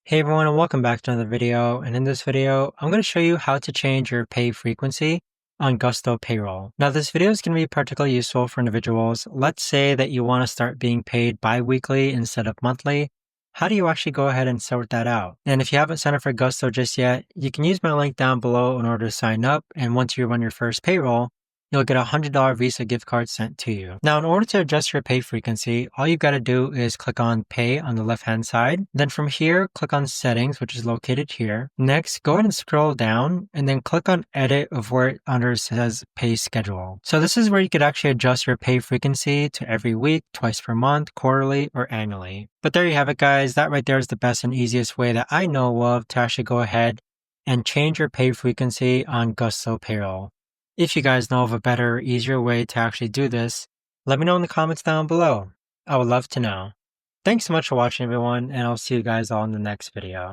Hey everyone, and welcome back to another video. And in this video, I'm going to show you how to change your pay frequency on Gusto Payroll. Now, this video is going to be particularly useful for individuals. Let's say that you want to start being paid bi-weekly instead of monthly. How do you actually go ahead and sort that out? And if you haven't signed up for Gusto just yet, you can use my link down below in order to sign up. And once you run your first payroll, you'll get a $100 Visa gift card sent to you. Now, in order to adjust your pay frequency, all you've got to do is click on Pay on the left-hand side. Then from here, click on Settings, which is located here. Next, go ahead and scroll down and then click on Edit of where it under says Pay Schedule. So this is where you could actually adjust your pay frequency to every week, twice per month, quarterly, or annually. But there you have it, guys. That right there is the best and easiest way that I know of to actually go ahead and change your pay frequency on Gusto Payroll. If you guys know of a better, easier way to actually do this, let me know in the comments down below. I would love to know. Thanks so much for watching, everyone, and I'll see you guys all in the next video.